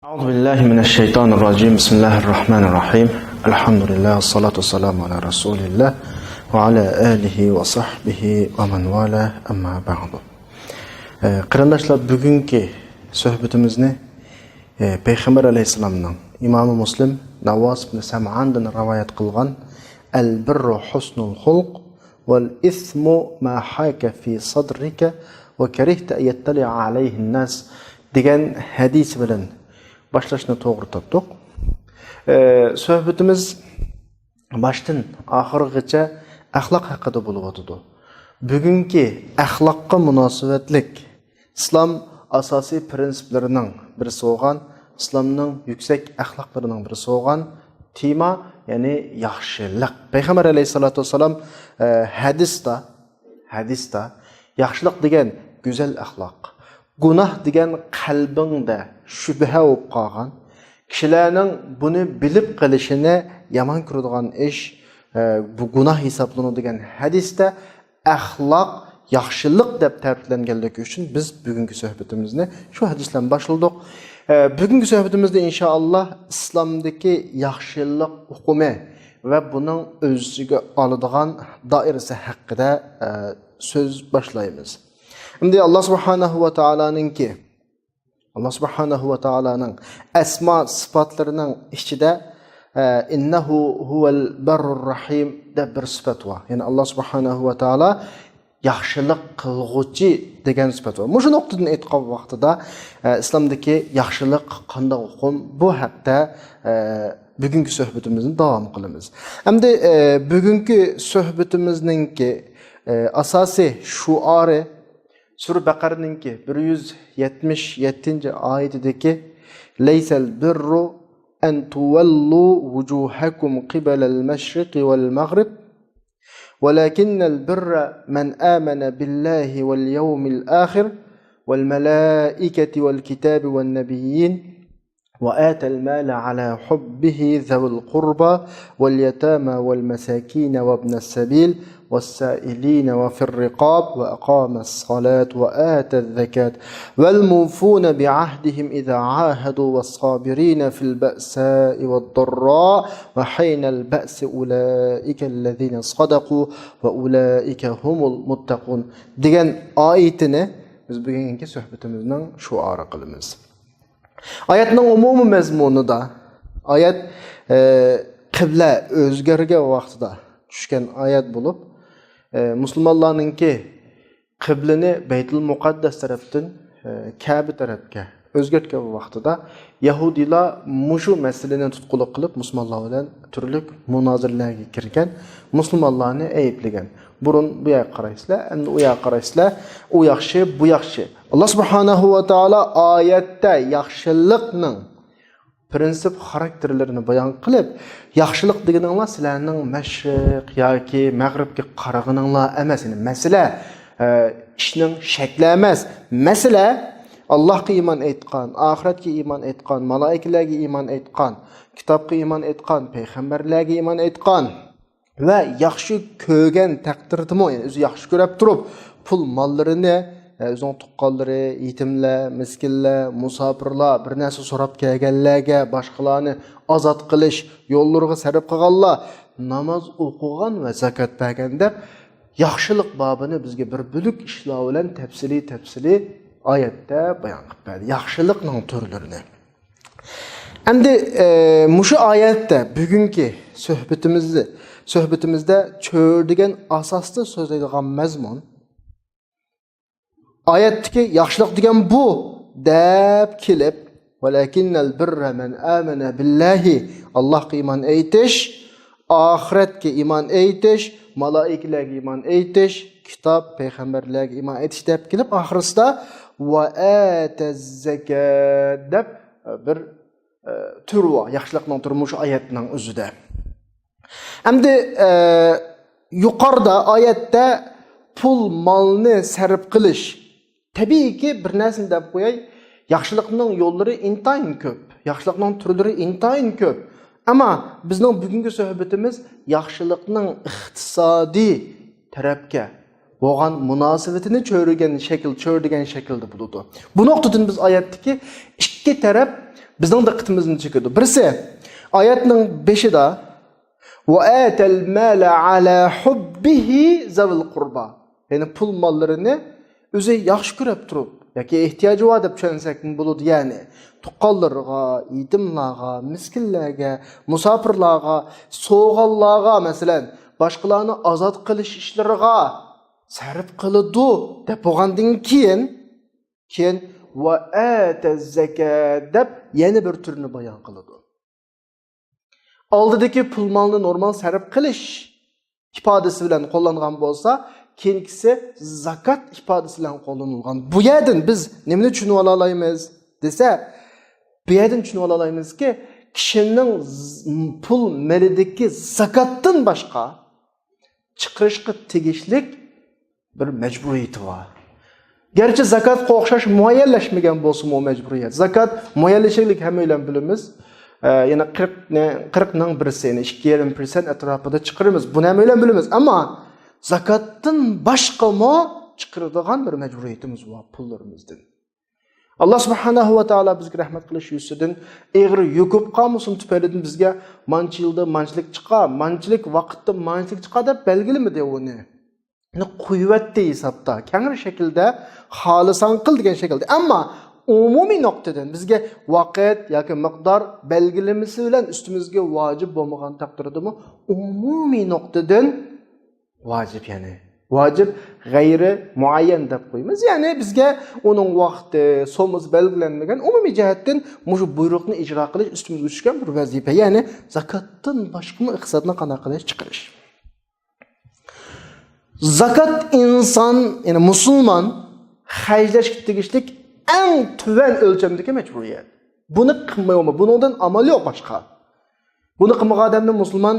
أعوذ بالله من الشيطان الرجيم بسم الله الرحمن الرحيم الحمد لله والصلاة والسلام على رسول الله وعلى آله وصحبه ومن والاه أما بعد Qarindoshlar, bugungi suhbatimizni Payg'ambar alayhisolamning Imom Muslim Nawas ibn Sam'andan rivoyat qilgan Al-birru husnul xulq wal ithmu ma haka fi sadrika wa karihta an yattali'a alayhi an-nas degan hadis bilan başlaşını to'g'ri topdik. Suhbatimiz boshdan oxirigacha axloq haqida bo'lib o'tdi. Bugungi axloqqa munosabatlik islom asosiy prinsiplarining birisi bo'lgan, islomning yuksak axloqlarining birisi bo'lgan tema, ya'ni yaxshilik. Payg'ambar alayhisolatu vasallam hadisda yaxshilik degan go'zal axloq, gunoh degan qalbingda shubha bo'lib qolgan, kishilarning buni bilib qilishini yomon ko'radigan ish bu gunoh hisoblanadigan hadisda axloq yaxshilik deb ta'riflanganligi uchun biz bugungi suhbatimizni shu hadisdan boshladik. Bugungi suhbatimizda inshaalloh islomdagi yaxshilik hukmi va buning o'ziga oladigan doirasi haqida so'z boshlaymiz. Endi Allah subhanahu va taolaning asma sifatlarining ichida innahu huval barrur rahim deb bir sifat bor. Ya'ni Allah subhanahu va taolo yaxshilik qilg'uvchi degan sifat bor. Shu nuqtadan aytgan vaqtida islomdagi yaxshilik qanday hukm, bu haqda bugungi suhbatimizni davom qilamiz. Endi bugungi suhbatimizning asosiy shuari Sura Baqaraninki 177-oyatidagi Laysal birru an tuwallu wujuhakum qibala al-mashriqi wal-maghrib walakinnal birra man amana billahi wal yawmil akhir wal malaikati wal kitabi wan nabiyyin وآتى المال على حبه ذوي القربى واليتامى والمساكين وابن السبيل والسائلين وفي الرقاب وأقام الصلاة وآتى الزكاة والموفون بعهدهم إذا عاهدوا والصابرين في البأساء والضراء وحين البأس أولئك الذين صدقوا وأولئك هم المتقون. Degan oyatini biz bugungi suhbatimizning shuari qilamiz. Oyatning umumiy mazmunida oyat qibla o'zgargan vaqtida tushgan oyat bo'lib, musulmonlarningki qiblani Baytul Muqaddas tarafdan Ka'ba tarafga o'zgartgan vaqtida Yahudilar mushu masalani tutquliq qilib musulmonlar bilan turli munozaralarga kirgan, musulmonlarni ayblagan. Burun bu yoqqa qaraysizlar, endi u yoqqa qaraysizlar, u yaxshi, bu yaxshi. Allah subhanahu va taolo oyatda yaxshilikning prinsip xarakterlarini bayon qilib, yaxshilik deganinglar sizlarning mashriq yoki mag'ribga qaraganinglar emas. Masala ishning shakli emas. Masala Allohga iymon etgan, oxiratga iymon etgan, malaikalarga iymon etgan, kitobga iymon etgan, payg'ambarlarga iymon etgan va yaxshi ko'rgan taqdirdami, ya'ni o'zi yaxshi ko'rib turib, pul mollarini o'zining tuqqanlari, yetimlar, miskinlar, musofirlar, bir narsa so'rab kelganlarga boshqalarni ozod qilish yo'llariga sarf qilganlar, namoz o'qigan va zakot bergan deb yaxshilik babini bizga bir bo'lak ishlar bilan tafsili oyatda bayon qilib berdi. Yaxshilikning turlarini. Endi mushu oyatda bugungi suhbatimizda cho'rdigan asosda so'zlaydigan mazmun oyatdagi yaxshilik degan bu deb kelib, valakinnal birra man amana billahi, Allohga iymon etish, oxiratga iymon etish, malaikalarga iymon etish, kitob, payg'ambarlarga iymon etish deb kelib, oxirisida va ataz zakat deb bir tur bor, yaxshilikning turi shu oyatning o'zida. Endi yuqorida oyatda pul molni sarf qilish, tabiiyki bir narsani deb qo'yay, yaxshilikning yo'llari intayin ko'p, yaxshilikning turlari intayin ko'p. Ammo bizning bugungi suhbatimiz yaxshilikning iqtisodiy tarafga bo'lgan munosabatini cho'rdigan shaklda bo'ladi. Bu nuqtadan biz oyatdagi ikki taraf bizning diqqatimizni çekadi. Birisi oyatning 5'ida "Ve atal mala ala hubbihi zavil qurba." Yani pul mollarini o'zi yaxshi ko'rib turib yoki ehtiyoji bor deb tushunsak bo'ladi. Ya'ni tuqqanlarga, yetimlarga, miskinlarga, musofirlarga, so'g'allarga, masalan, boshqalarni ozod qilish ishlariga sarf qiladi deb bo'lgandan keyin va ataz zakat deb yana bir turini bayon qiladi. Oldidagi pul molni normal sarf qilish ifodasi bilan qo'llangan bo'lsa, keyingisi zakat ifodasi bilan qo'llanilgan. Bu yerdan biz nimani tushunib olamiz desa, bu yerdan tushunib olamizki, kishining pul molidagi zakatdan boshqa chiqarishga tegishlik bir majburiyati bor. Gerçi zakatga o'xshash muayyanlashmagan bo'lsa mu majburiyat. Zakat muayyanlashlik hammalar bilamiz. Yana 40 ning birisi, yani 2,5% atrofida chiqaramiz. Buni hammalar bilamiz. Ammo zakatdan boshqa mo chiqaradigan bir majburiyatimiz bor pullarimizdan. Allah subhanahu va taolo bizga rahmat qilish yusidan eg'ir yukib qolmasin tufaylidan bizga manchi yilda manchilik chiqar, manchilik vaqtda manchilik chiqar deb belgilamadi uni. Quvvatli hisobda, kengir shaklda xohlasan qil degan shaklda. Ammo umumiy nuqtadan bizga vaqt yoki miqdor belgilamasi bilan ustimizga vojib bo'lmagan taqdirdami, umumiy nuqtadan vojib, ya'ni vojib g'ayri muayyan deb qo'yamiz. Ya'ni bizga uning vaqti, so'miz belgilanmagan, umumiy jihatdan mushu buyruqni ijro qilish ustimizga tushgan bir vazifa. Ya'ni zakatdan boshqa iqtisodni qana qilish chiqarish. Zakat inson, yani musulmon hajlashga tegishlik eng tuvan o'lchamdagi majburiyat. Buni qilmaymi? Bundan amal yo'q boshqa. Buni qilmagan odamni musulmon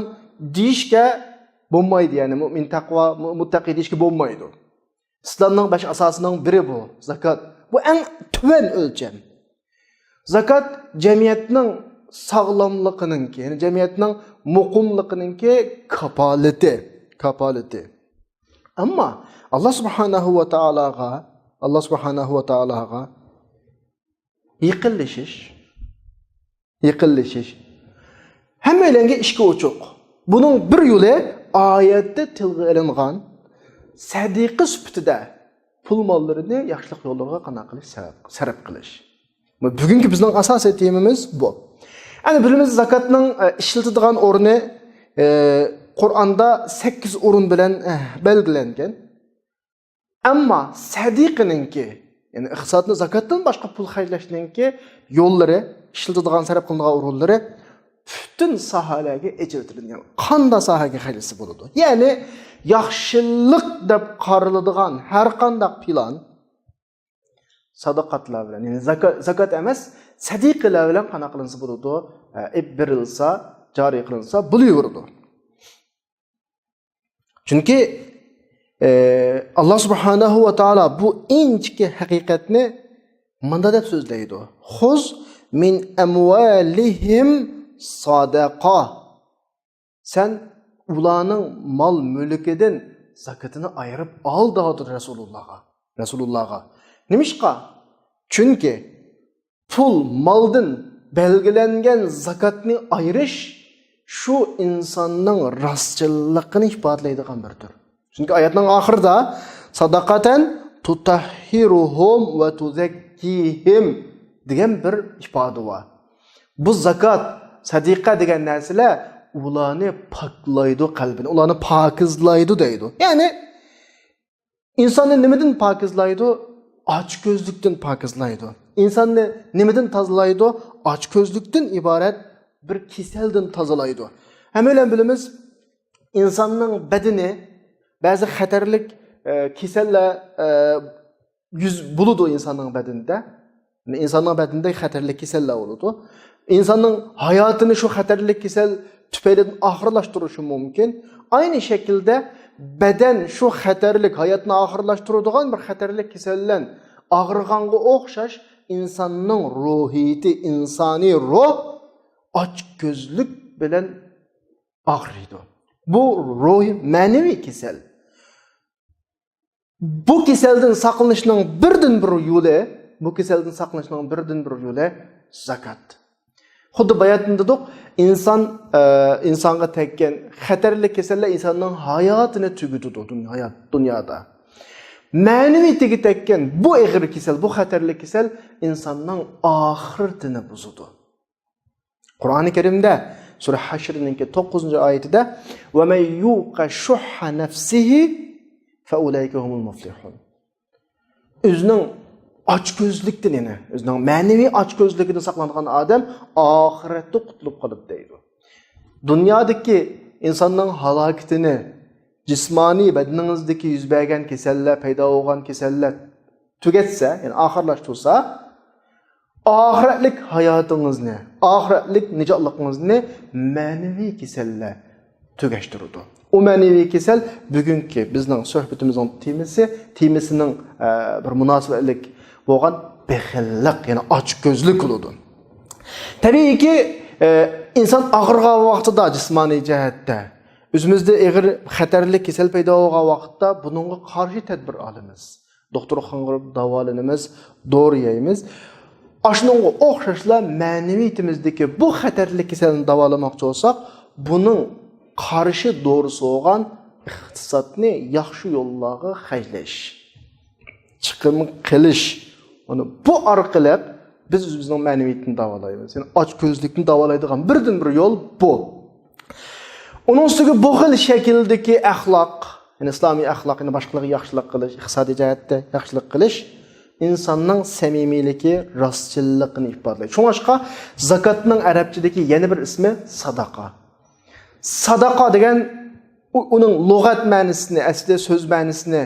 deyishga bo'lmaydi, ya'ni mu'min taqvo, muttaqi deyishga bo'lmaydi. Islomning bash asosining biri bu, zakat. Bu eng tuvan o'lcham. Zakat jamiyatning sog'lomligininki, ya'ni jamiyatning muqimligininki kapolati. Ammo Allah subhanahu va taologa yiqilishish hammalarga ishga ochiq. Buning bir yo'li oyatda tilga ilingan sadiqa sifatida pul mollarini yaxshilik yo'llariga qanday qilish, sarf qilish. Bugungi bizning asosiy temamiz bu. Ana bilamiz zakatning ishlatiladigan o'rni Qur'onda 8 o'rin bilan belgilangan. Ammo sadiqaninki, ya'ni iqtisodni zakatdan boshqa pul xarjlashninki yo'llari, ishlatiladigan sarf qilinadigan o'rinlari butun sohalarga ijrotilgan. Qanday sohaga xarjlasa bo'ladi? Ya'ni yaxshilik deb qaraladigan har qanday plan sadaqatlar bilan, ya'ni zakat emas, sadiqalar bilan qana qilinsa bo'ladi, berilsa, joriy qilinsa bo'laveradi. Chunki Allah subhanahu va taolo bu inchki haqiqatni manda deb so'zlaydi. Xuz min amwalihim sadaqa. Sen ularning mol mulkidan zakatini ayirib ol dedi Rasulullahga. Nimishqa? Chunki pul moldan belgilangan zakatni ayirish şu insanның rastçıllıqını ifadelaydigan bir tür. Çünkü ayetning oxirida sadaqatan tutahhiruhum ve tuzakkihim degan bir ifoda bor. Bu zakat, sadiqa degan narsalar ularni poklaydi qalbini, ularni pokizlaydi deydi. Ya'ni insonni nimadan pokizlaydi? Ochko'zlikdan pokizlaydi. Insonni nimadan tozalaydi? Ochko'zlikdan iborat bir kasaldan tozalaydi. Hammalar bilamiz, insonning badani ba'zi xatarlik kasallar yuz bo'ladi insonning badanida. İnsanning badanida xatarlik kasallar bo'ladi. İnsanning hayotini shu xatarlik kasal tufayli oxirlashtirishi mumkin. Aynı şekilde badan shu xatarlik hayotni oxirlashtiradigan bir xatarlik kasal bilan og'rig'anga o'xshash insonning ruhiyati, insoniy ruh ochko'zlik bilan og'riydi. Bu ruh ma'naviy kasal. Bu kasaldan saqlanishning birdan bir yo'li, zakat. Xuddi bayatında dedik, insonga tekkan xatarli kasallar insonning hayotini tugutadi dunyoda. Ma'naviyatiga tekkan bu ig'ir kasal, bu xatarli kasal insonning oxiratini buzadi. Qur'oni Karimda Sura Hashrning 9-oyatida "Va may yuqa shuhha nafsihi fa ulayka humul muflihun." O'zining ochko'zlikdan yana, o'zining ma'naviy ochko'zligidan saqlangan odam oxiratda qutulib qoladi deydi. Dunyodagi insonning halokatini, jismoniy badaningizdagi yuz bergan kasallar, paydo bo'lgan kasallar tugatsa, ya'ni oxirlashtirsa, oxiratlik hayotingizni, oxiratlik nijotligingizni ma'naviy kasallar tugashtiradi. O ma'naviy kasal bugungi bizning suhbatimizning temasining bir munosabatlik bo'lgan bexillik, ya'ni ochko'zlik bo'ladi. Tabiiyki, inson og'irgan vaqtida jismoniy jihatda o'zimizda og'ir xatarli kasal paydo bo'lgan vaqtda buningga qarshi tadbir olamiz. Doktorxonaga borib davolanamiz, dori yeymiz. Ashunga o'xshashlar ma'naviyatimizdagi bu xatarli kasalni davolamoqchi bo'lsak, buning qarshi dorisi bo'lgan iqtisodni yaxshi yo'llarga xajlash, chiqim qilish. Bu orqali biz o'zimizning ma'naviyatni davolaymiz. Ya'ni ochko'zlikni davolaydigan birdan-bir yo'l bu. Onun ustiga bu xil shakldagi axloq, ya'ni islomiy axloq, ya'ni boshqalarga yaxshilik qilish, iqtisodiy jihatda yaxshilik qilish insonning samimiyligi, rostchiligini ifodalaydi. Shuningdek, zakotning arabchadagi yana bir ismi sadaqa. Sadaqa degan uning lug'at ma'nosini, aslida so'z ma'nosini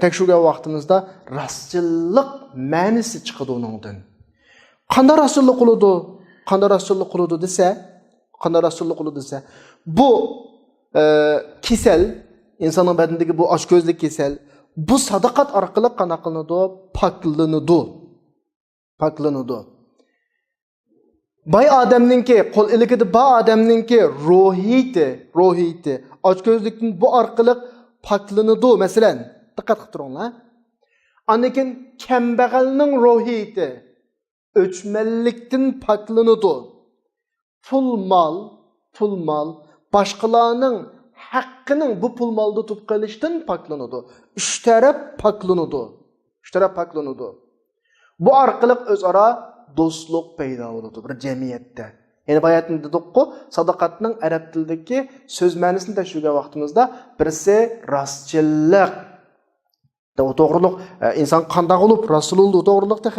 tekshirgan vaqtimizda rostchilik ma'nosi chiqadi uningdan. Qanday rostchilik qiladi? Qanday rostchilik qiladi desa, bu kasal, insonning badanidagi bu ochko'zlik kasal, bu sadaqat orqali qana qilinadi, poklanadi. Bay odamninki, qo'l iligida bay odamninki ruhiyati ochko'zlikning bu orqali poklanadi. Masalan, diqqat qilib turinglar. Anikin kambag'alning ruhiyati o'chmanlikdan poklanadi. Pul mal boshqalarning haqqining bu pul molda tutib qolishdan poklanadi. Uch taraf poklanadi. Bu orqali o'zaro do'stlik paydo bo'ladi bir jamiyatda. Ya'ni bayatni dedik-ku, sadaqatning arab tilidagi so'z ma'nosini tushungan vaqtimizda birisi rostchilik, to'g'riliq, inson qanday bo'lib rasululloh to'g'riliqda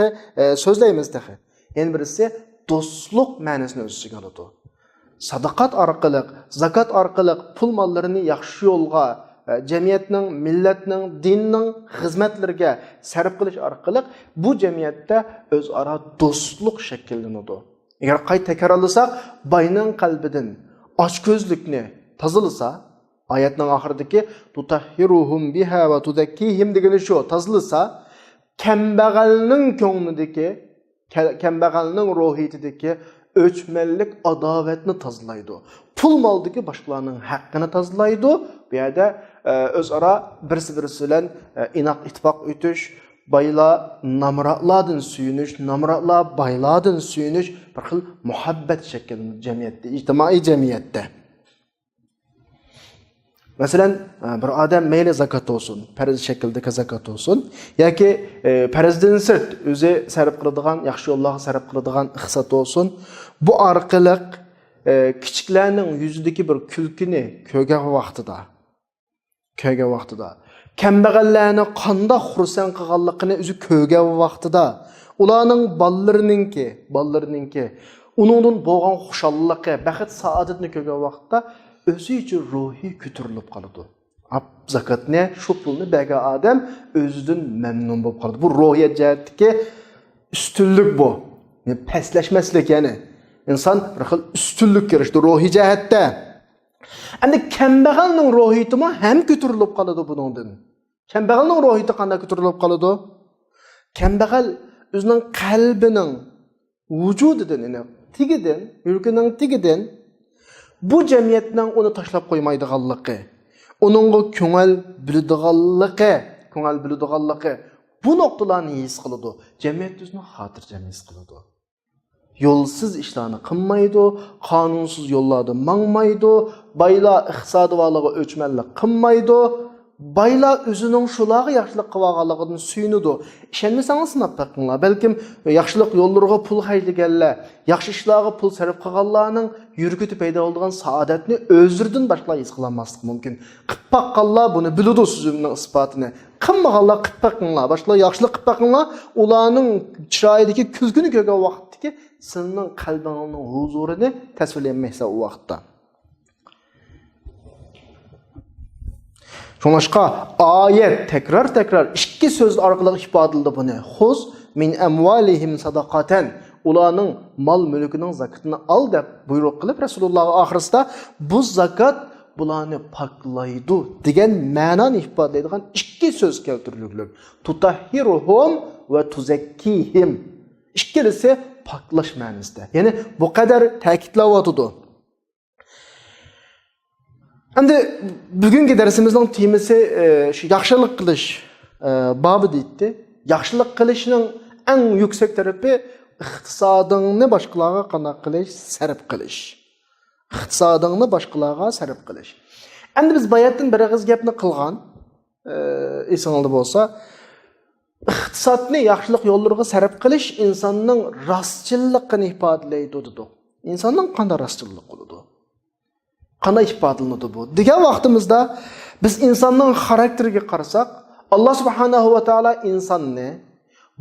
so'zlaymiz tahi. Yana birisi do'stlik ma'nosini o'z ichiga oladi. Sadaqat orqali, zakot orqali pul mollarini yaxshi yo'lga, jamiyatning, millatning, dinning xizmatlariga sarf qilish orqali bu jamiyatda o'zaro do'stlik shakllanadi. Agar qayta takrorlasak, boyning qalbidan ochko'zlikni tozalasa, oyatning oxiridagi tutahhiruhum biha va tuzakkihim degani shu, tozalasa, kambag'alning ko'nglidagi, kambag'alning ruhiyatidagi o'chmanlik adovatni tozalaydi. Pul moldagi boshqalarning haqqini tozalaydi. Bu yerda o'zaro birisi bilan inoq ittifoq o'tish, baylar namratlardan suyunish, namratlar baylardan suyunish bir xil muhabbat shaklida jamiyatda, ijtimoiy jamiyatda. Masalan, bir odam mayli zakot olsun, farz shaklda zakot olsun, yoki farzdan sirt o'zi sarf qiladigan, yaxshi yo'llarga sarf qiladigan iqtisod olsun, bu orqali kichiklarning yuzidagi bir kulkini ko'rgan vaqtida, kambag'allarni qanday xursand qilganligini o'zi ko'rgan vaqtida, ularning ballarininki uningdan bo'lgan xushalliqi, baxt saodatni ko'rgan vaqtda o'zi uchun ruhiy ko'tarilib qoladi. Zakotni, shu pulni bergan odam o'zidan mamnun bo'lib qoladi. Bu ruhiyat jihatdagi ustunlik bu. Pastlashmaslik, ya'ni inson bir xil ustunlik ko'rishdi ruhiy jihatda. Endi kambag'alning ruhiyati ham ko'tarilib qoladi buningdan. Kambag'alning ruhiyati qanday ko'tarilib qoladi? Kambag'al o'zining qalbining vujudidan, ya'ni tigidan, yurkining tigidan bu jamiyatning uni tashlab qo'ymaydiganligi, uningga ko'ngil biladiganligi bu nuqtalarni his qiladi. Jamiyat o'zini xotirjam his qiladi. yo'lsiz ishlarni qilmaydi, qonunsiz yo'llarda mangmaydi, baylar iqtisodiy o'chmanlik qilmaydi. Baylar o'zining shularga yaxshilik qilganligidan suyunadi. Ishonmasangiz sinab boqinglar. Balkim yaxshilik yo'llariga pul haylaganlar, yaxshi ishlarga pul sarf qilganlarning yurgiti paydo bo'lgan saodatni o'zlaridan boshqa his qilolmasligi mumkin. Qilib boqqanlar buni biladi so'zimning isbotini. Qilmaganlar qilib boqinglar, boshqa yaxshilik qilib boqinglar, ularning chiroyidagi kulguni ko'rgan vaqtdagi sizning qalbingizning huzurini tasvirlamaysiz u vaqtda. Şoňaşqa ayet tekrar iki söz arqaly ifadaldy buni. Xuz min amwalihim sadaqatan. Ularning mal mülkünün zakatını al dep buyruq qılıp Rasulullah ahirinde bu zakat bularni paklaydı degan ma'noni ifodalaydigan iki söz keltirilgan. Tutahhiruhum ve tuzakkihim. İkilisi paklash ma'nosida. Yani bu kadar ta'kidlanyapti. Endi bugungi darsimizning temasi shu yaxshilik qilish bobi deydi. Yaxshilik qilishning eng yuksak tarafi iqtisodingni boshqalarga qanday qilish, sarf qilish. Iqtisodingni boshqalarga sarf qilish. Endi biz bayatdan bir og'iz gapni qilgan, esingizda bo'lsa, iqtisodni yaxshilik yo'llariga sarf qilish insonning rostchilligini ifodalaydi dedi. Insonning qanday rostchillik qiladi? Qanday ifodalanadi bu? Degan vaqtimizda biz insonning xarakteriga qarasak, Alloh subhanahu va taolo insonni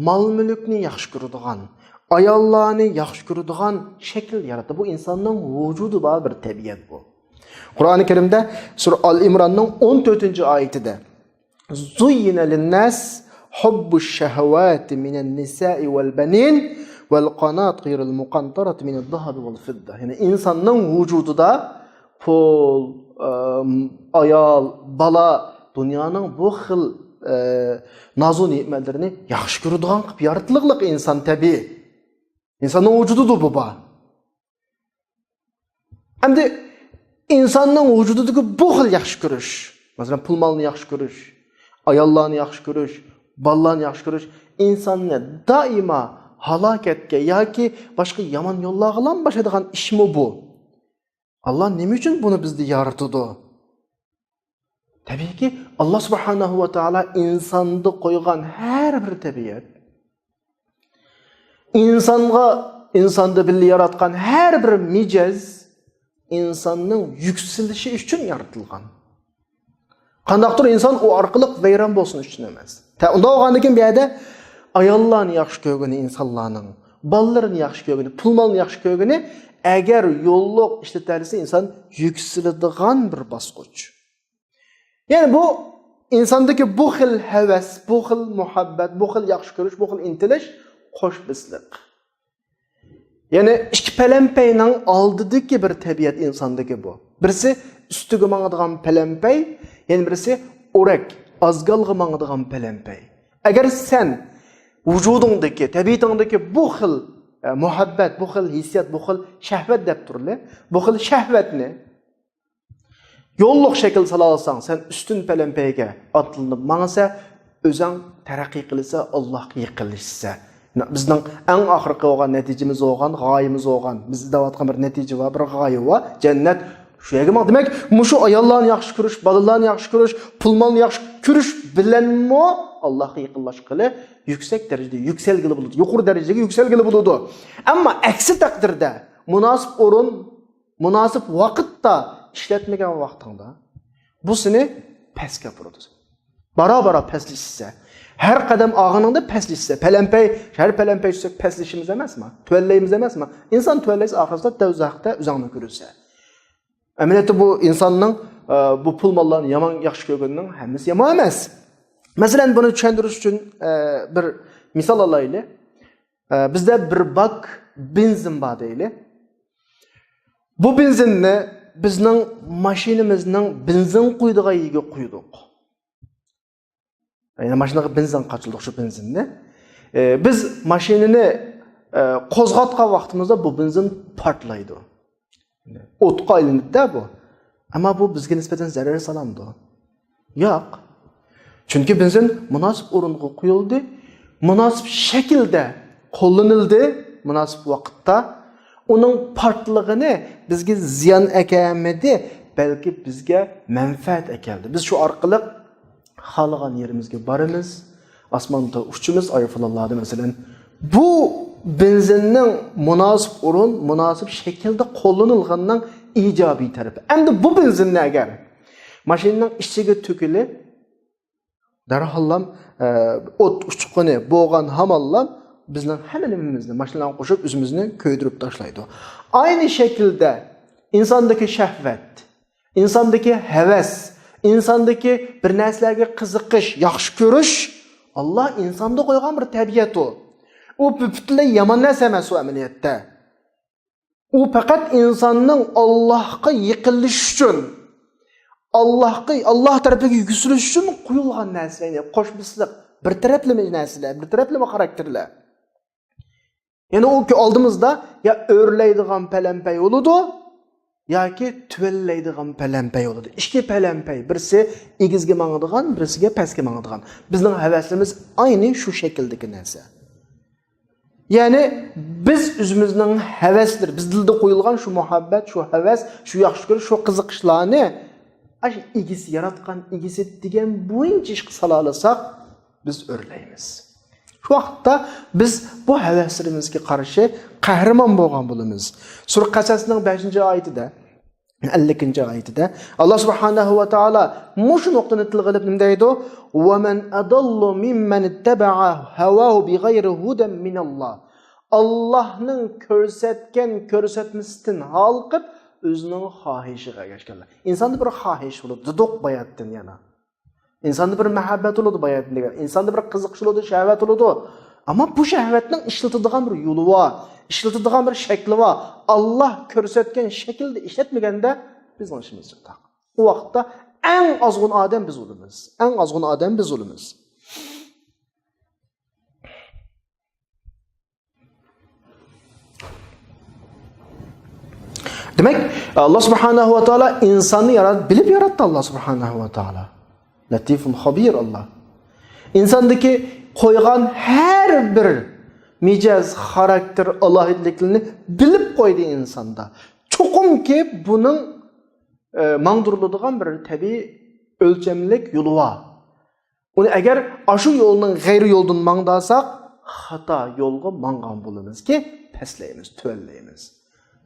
mal-mulkni yaxshi ko'radigan, ayollarni yaxshi ko'radigan shakl yaratdi. Bu insonning vujudi bor bir tabiat bu. Qur'oni Karimda sura Al-Imronning 14-oyatida Zuyyina lin-nas hubbush shahawati minan nisa'i wal banin wal qanatiril muqantarati minad-dhahabi wal fidda. Yani insonning vujudida pul, ayol, bala, dünyanın bu xil nazu nimetlerini yaxshi ko'radigan qilib yaratilganlik inson tabii. İnsanın vücududur bu ba. Endi insonning vücududagi bu xil yaxshi ko'rish, masalan pul molni yaxshi ko'rish, ayollarni yaxshi ko'rish, balalarni yaxshi ko'rish insonni doimo halokatga yoki boshqa yomon yo'llarga ham boshlaydigan ishmi bu? Allah nima uchun buni bizni yaratdi? Tabiiyki Alloh subhanahu va taolo insonda qo'ygan har bir tabiat, insonda birga yaratgan har bir mijoz insonning yuksalishi uchun yaratilgan. Qandaqdir inson o orqali vayron bo'lsin uchun emas. Unda bo'lgandan keyin bu yerda ayollarni yaxshi ko'rgani insonlarning, balalarni yaxshi ko'rgani, pul molni yaxshi ko'rgani agar yo'lliq ishlatilsa inson yuksaladigan bir bosqich. Yani bu insondagi bu xil havas, bu xil muhabbat, bu xil yaxshi ko'rish, bu xil intilish qo'shbislik. Yani ikki palampayning oldidagi bir tabiat insondagi bu. Birisi ustiga mangadigan palampay, yani birisi o'rak, azgalga mangadigan palampay. Agar sen vujudingdagi, tabiatingdagi bu xil muhabbat, bu xil hissiyat, bu xil shahvat deb turli, bu xil shahvatni yo'lliq shakl sala olsang, sen ustun palampayga atlanib mangsa, o'zing taraqqiy qilsa, Allohga yaqinlashsa. Bizning eng oxirgi bo'lgan natijamiz bo'lgan, g'oyamiz bo'lgan, biz davatgan bir natija va bir g'oya va jannat. Shu yerga demak, mushu ayollarni yaxshi ko'rish, balalarni yaxshi ko'rish, pul molni yaxshi ko'rish bilanmi Allohga yaqinlashqili yuksak darajada yuksalgili bo'ladi, yuqori darajaga yuksalgili bo'ladi. Ammo aksi taqdirda munosib o'rin, munosib vaqtda ishlatmagan vaqtingda bu seni pastga buradi. Bara pastlashsa, her qadam og'iningda pastlashsa, har palampay tushsak pastlashimiz emasmi? Tuvallaymiz emasmi? Inson tuvallaysa oxirida do'zaxda o'zini ko'rsa. Amaliyotda bu insonning bu pul mollarni yomon yaxshi ko'rganining hammasi yomon emas. Masalan, buni tushuntirish uchun bir misol olaylik. Bizda bir bak benzin bor deylik. Bu benzinni bizning mashinamizning benzin quydigan yeriga quydik. Yani mashinaga benzin qachildik shu benzinni. Biz mashinani qo'zg'atgan vaqtimizda bu benzin portlaydi. O'tqa aylanadi bu. Ammo bu bizga nisbatan zarar solamdi. Yo'q. Chunki benzin munosib o'ringa qo'yildi, munosib shaklda qo'llanildi, munosib vaqtda uning portlig'ini bizga ziyon ekanmidi, balki bizga manfaat ekaldi. Biz shu orqali xohlagan yerimizga boramiz, osmonda uchimiz, ayfallarda masalan. Bu benzinning munosib o'rin, munosib shaklda qo'llanilganining ijobiy tarafi. Endi bu benzinni agar mashinaning ichiga to'kilib, darhollam o't uchiqini bo'lgan hamallam bizning hammalarimizni mashinalarga qo'shib o'zimizni ko'ydirib tashlaydi. Aynı shaklda insondagi shahvat, insondagi havas, insondagi bir narsalarga qiziqish, yaxshi ko'rish Alloh insonda qo'ygan bir tabiat u. U butunlay yomon narsa emas u amaliyotda. U faqat insonning Allohga yiqilish uchun, Allah tarafiga yugurish uchun qo'yilgan narsalar, qo'shmislik, bir taraflama narsalar, bir taraflama xarakterlar. Yani o ki oldimizda ya o'rlaydigan palampay bo'ladi, yoki tuvallaydigan palampay bo'ladi. Ikki palampay, birisi egizga mangadigan, birisiga pastga mangadigan. Bizning havasimiz ayni shu shakldagi narsa. Yani biz o'zimizning havaslar, biz dilda qo'yilgan shu muhabbat, shu havas, shu yaxshi ko'rish, shu qiziqishlarni ash egisi yaratgan, egisi degan bo'yicha ish qila olsak, biz o'rlaymiz. Şu vaqtda biz bu havaslarimizga qarshi qahramon bo'lgan bo'lamiz. Sura Qasasning 5-oyatida, 50-oyatida Alloh subhanahu va taolo mushu nuqtani tilg'ilib nima deydi? "Va man adallu mimman ittaba'a hawahu bighayri hudan min Allah." Allohning ko'rsatgan ko'rsatmasidan halqib o'zining xohishiga ergashganlar. Insonda bir xohish bo'ladi, duduq bayatdan yana. İnsanda bir muhabbat oldu bayatında, insanda bir qiziqish oldu, shahvat oldu. Ama bu shahvatning ishlatiladigan bir yo'li var, ishlatiladigan bir shakli var. Allah ko'rsatgan shaklda ishlatmaganda bizning ishimiz chiqdi. O vaqtda eng ozg'un odam biz bo'lamiz. Eng ozg'un odam biz bo'lamiz. Demek Allah subhanahu va taolo insonni yaratdi, bilib yaratdi Allah subhanahu va taolo. Latifun xabir Allah. İnsandaki qo'ygan her bir mijoz, xarakter, alohidliklarni bilib qo'ydi insonda. Cho'qimki buning mangduriladigan bir tabiiy o'lchamlik yo'li bor. Uni agar ashu yo'lning g'ayri yo'ldan mangdasak, xato yo'lga mangan bo'lamiz ki pastlaymiz, tuvallaymiz.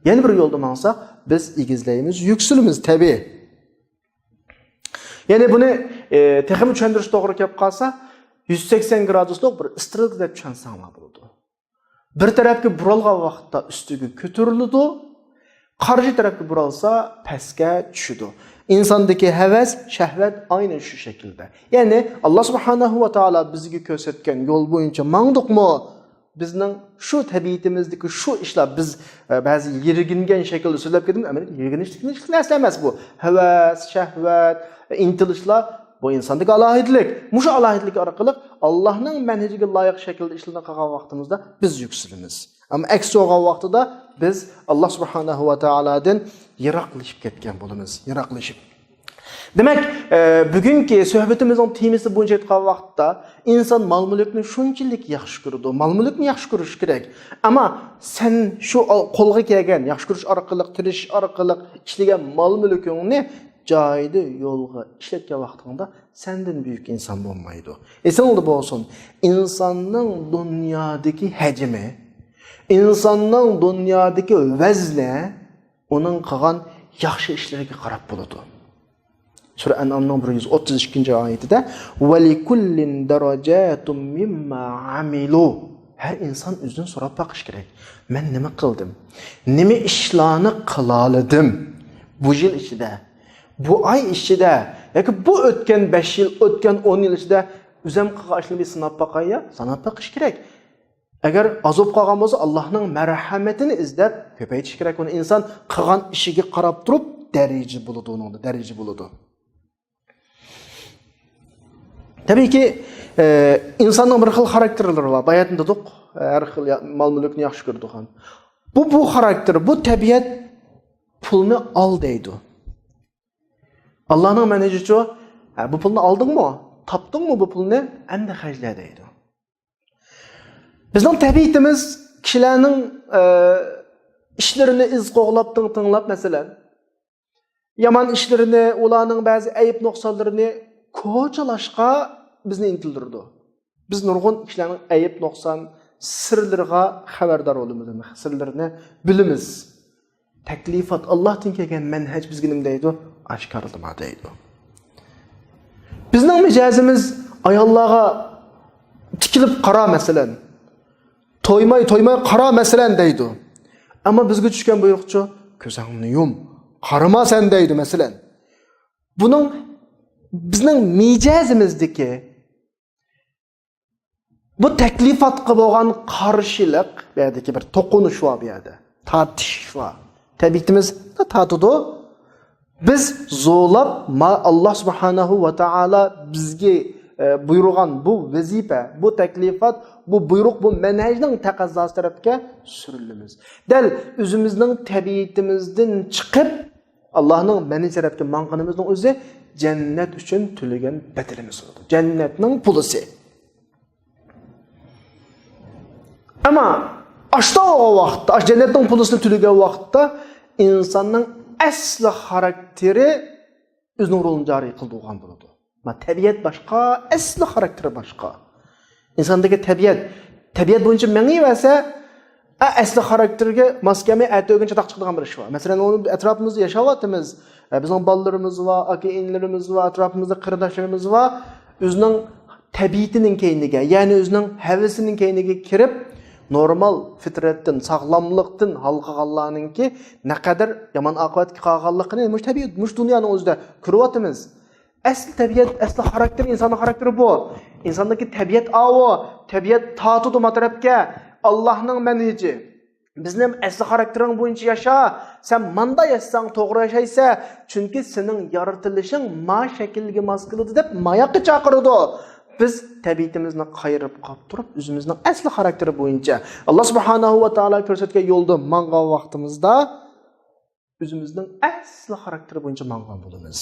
Yana bir yo'lda mangsak, biz egizlaymiz, yuksilimiz tabiiy. Yani bunu texmi tushundirish to'g'ri kelib qolsa 180 graduslik bir istirlik deb tushunsanlar bo'ladi. Bir tarafga buralgan vaqtda ustiga ko'tariladi, qarshi tarafga buralsa pastga tushadi. İnsondagi havas, shahvat aynan shu shaklda. Ya'ni Alloh subhanahu va taolo bizga ko'rsatgan yo'l bo'yicha mangdiqmi? Bizning shu tabiatimizdagi shu ishlar biz ba'zi yirgingan shaklda so'zlab ketdim, ammo yirginishlik narsa emas bu. Havas, shahvat, intilishlar bu insondagi alohidlik. Mushu alohidlik orqali Allohning manhajiga loyiq shaklda ishlarni qilgan vaqtimizda biz yuksilamiz. Ammo aksi bo'lgan vaqtida biz Alloh subhanahu va taolodan yiroqlashib ketgan bo'lamiz, yiroqlashib. Demek bugungi suhbatimizning temasi bo'yicha aytgan vaqtda inson mol-mulkni shunchalik yaxshi ko'radi, mol-mulkni yaxshi ko'rish kerak. Ammo sen shu qo'lga kelgan yaxshi ko'rish orqali, tirish orqali ishlagan mol-mulkingni joyida yo'lga ishlatgan vaqtingda sendan buyuk inson bo'lmaydi. Esiningda bo'lsin, insonning dunyodagi hajmi, insonning dunyodagi vazni uning qilgan yaxshi ishlariga qarab bo'ladi. Sura An'amning 132-oyatida "Va likullin darajatun mimma amilu." Her insan o'zidan so'rab baqish kerak. Men nima qildim? Nima ishlarni qilaladim? Bu yil ichida, bu ay ichida, yoki bu o'tgan 5 yil, o'tgan 10 yil ichida o'zim qilgan ishlarni sinab baqaya, sanab baqish kerak. Agar azob qolgan bo'lsa, Allohning marhamatini izlab ko'paytirish kerak. Uni inson qilgan ishiga qarab turib daraja bo'ladi, uning daraja bo'ladi. Tabii ki insanın bir xil xarakterleri var. Bayatında dedik, her xil mal-mulkni yaxshi ko'radigan. Bu xarakter, bu tabiat pulni al deydi. Allohning manhajicha, bu pulni oldingmi? Topdingmi bu pulni? Endi xarjla deydi. Bizning tabiatimiz kishilarning ishlarini iz qo'g'lab tinglab masalan yomon ishlarini, ularning ba'zi ayib nuqsonlarini ko'chalashga bizni intildirdi. Biz nurg'un kishilarning ayib nuqson sirlariga xabardor bo'lamiz, sirlarini bilamiz. Taklifat Allohdan kelgan manhaj bizga nima deydi? Oshkorlama deydi. Bizning mijozimiz ayollarga tikilib qara masalan. To'ymay qara masalan deydi. Ammo bizga tushgan buyruqchi ko'zingni yum, qarama sen deydi masalan. Buning bizning mijozimizdagi bu taklifatga bo'lgan qarshilik, bu yerdagi bir to'qinish bor bu yerda. Tartish bor. Tabiatimiz tatidi. Biz zo'lab Alloh subhanahu va taolo bizga buyurgan bu vazifa, bu taklifat, bu buyruq, bu manhajning taqozosi tarafga surilamiz. Dal o'zimizning tabiatimizdan chiqib Allohning manhaji tarafga manqanimizning o'zi jannat uchun to'lagan bedelimiz bo'ladi. Jannatning pulisi. Ammo ashto vaqtda, jannatning pulisini to'lagan vaqtda insonning asli xarakteri o'zining rolini joriy qildigan bo'ladi. Tabiat boshqa, asli xarakteri boshqa. İnsandagi tabiat bo'yicha mengivasa, asli xarakterga maskamay aytgan chatoq chiqadigan bir ish bor. Masalan, onu atrofimizda yashayapmiz. Bizning bolalarimiz va aka-inlarimiz va atrofimizda qarindoshlarimiz va o'zining tabiatining keyniga, ya'ni o'zining havasining keyniga kirib, normal fitratdan, sog'lomlikdan halqaganlarningki naqadar yomon oqibatga qolganligini mush tabiat, mush dunyoning o'zida ko'ryapmiz. Asli tabiat, asli xarakter, insonning xarakteri bu. İnsandaki tabiat avo, tabiat tatudu matarafga, Allohning manhaji. Bizning asli xaraktering bo'yicha yasha, sen manda yashasang to'g'ri yashaysa, chunki sening yaratilishing ma shaklga mos keladi deb mayoqqa chaqirdi. Biz tabiatimizni qayirib qolib turib, o'zimizning asli xarakteri bo'yicha Alloh subhanahu va taolo ko'rsatgan yo'lda mangan vaqtimizda o'zimizning asli xarakteri bo'yicha mangan bo'lamiz.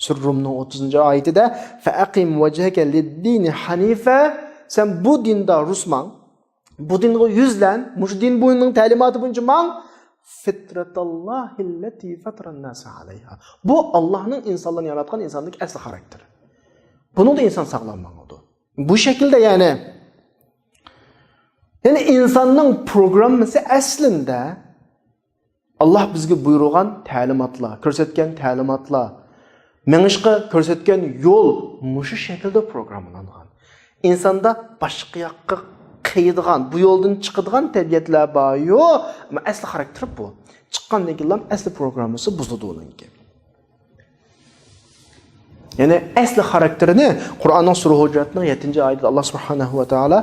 Surrumning 30-oyatida faqim wajhaka lid-din hanifa, sen bu dinda rusman, bu dinga yuzlan, mush din bo'yining ta'limoti bo'yicha man fitratallohillati fatran-nas alayha. Bu Allohning insonlarni yaratgan insonning asli xarakteri. Buningda inson saqlanmaydi. Bu shaklda ya'ni insonning programmasi aslida Alloh bizga buyurgan ta'limotlar, ko'rsatgan ta'limotlar, mengishqa ko'rsatgan yo'l mushu shaklda programmalangan. Insonda boshqa yoqqa qiydigan, bu yo'ldan chiqadigan tabiatlar bor-yu, ammo asli xarakteri bu. Chiqqandan keyin asli programmasi buziladi uninki. Ya'ni asli xarakterini Qur'onning sura Hujratning 7-oyatida Alloh subhanahu va taolo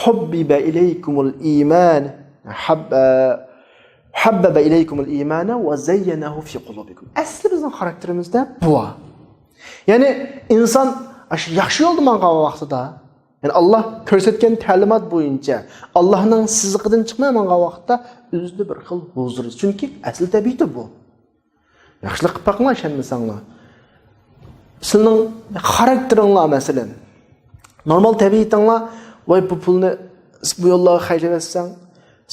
hubbiba ilaykumul iman habbaba ilaykumul imana va zayyanahu fi qulubikum. Asli bizning xarakterimizda bu. Ya'ni inson yaxshi yo'lda mangan vaqtida, ya'ni Alloh ko'rsatgan ta'limot bo'yicha Allohning siziqidan chiqmay mangan vaqtda o'zida bir xil huzur. Chunki asli tabiati bu. Yaxshilik qilib boqma, ishonmasanglar. Sizning xarakteringlar masalan, normal tabiatinglar, voy bu pulni bu yo'llarga xaylatsang,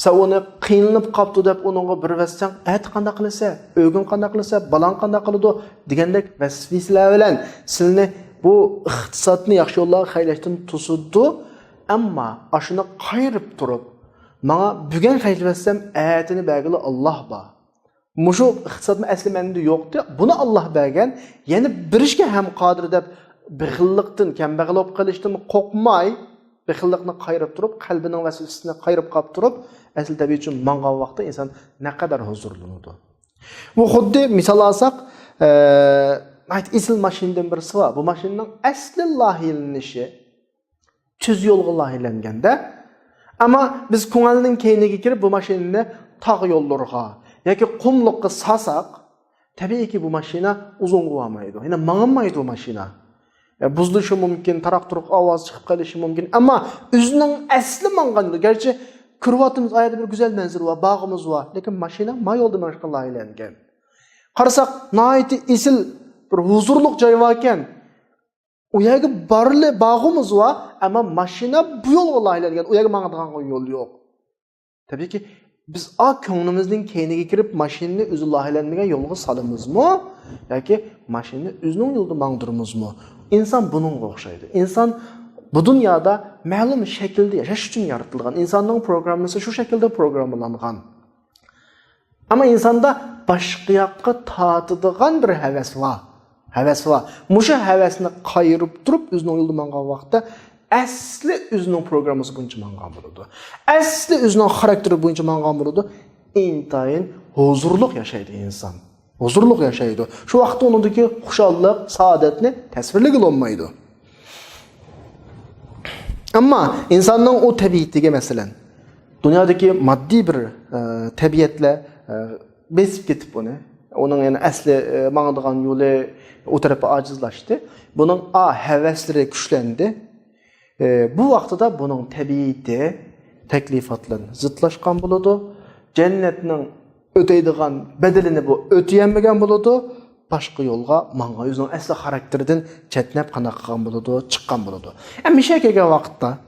sen onu qiynalib qopdi deb onunga bir vassang, qanday qilsa, o'g'in qanday qilsa, balan qanday qiladi degandek vasvislar bilan sizni bu iqtisodni yaxshi yo'llarga xaylashdan to'sidi, ammo ashuni qayirib turib, menga bugun xaylatsam, ayatini belgili Alloh bor. Mushu iqtisodni asli ma'noda yo'qdi. Buni Alloh bergan, ya'ni birishga ham qodir deb bixillikdan, kambag'al bo'lib qolishdan qo'rqmay, bixillikni qayirib turib, qalbining vasvasasini qayirib qolib turib, asl tabiat uchun mangan vaqtda inson naqadar huzurlanadi. Bu xuddi misol olsak, isl mashinadan birisi bor. Bu mashinaning asli loyihalanishi tuz yo'lga loyihalanganda, ammo biz ko'ngilning keyniga kirib bu mashinani tog' yo'llarga yoki qumliqqa sasak, tabiiyki bu mashina uzun bo'lmaydi. Ya'ni mangmaydi bu mashina. Buzilishi mumkin, taraq-turuq ovoz chiqib qolishi mumkin, ammo o'zining asli manganda, garchi kurvatimiz oyada bir go'zal manzil va bog'imiz va, lekin mashina ma yo'lda mashqa loyihalangan. Qarasak, noiti isil bir huzurliq joy bor ekan. U yerga borli bog'imiz va, ammo mashina bu yo'lga loyihalangan, u yerga mangadigan yo'l yo'q. Tabii ki biz ko'nglimizning keyniga kirib mashinani o'zi loyihalanmagan yo'lga solamizmi yoki mashinani o'zining yo'lida mangdiramizmi? İnsan bununga o'xshaydi. İnsan bu dunyoda ma'lum shaklda yashash uchun yaratilgan. İnsanning programmasi shu shaklda programmalangan. Ama insanda boshqa yoqqa tortadigan bir havas bor. Havas bor. Musha havasni qayirib turib o'zining yo'lida mangan vaqtda asli o'zining programmasi bo'yicha mangan bo'ladi. Asli o'zining xarakteri bo'yicha mangan bo'ladi. Intayin huzurliq yashaydi inson. Huzurliq yashaydi. Shu vaqtda uningdagi xushallik, saodatni tasvirlab olmaydi. Ammo insonning o tabiatiga masalan dunyodagi moddiy bir tabiatlar besib ketib buni. Onun yani asli mağdığan yolu o tarafa acizlaştı. Bunun havasları güçlendi. Bu vaxtda bunun tabiati teklifatla zıtlaşkan buludu. Cennetinin öteydiğen bedelini bu öteyenmegen buludu. Başka yolga manga özünün asli karakterinden çetnep kanakkan buludu, çıkkan buludu. Yani bir şey kege vaxtda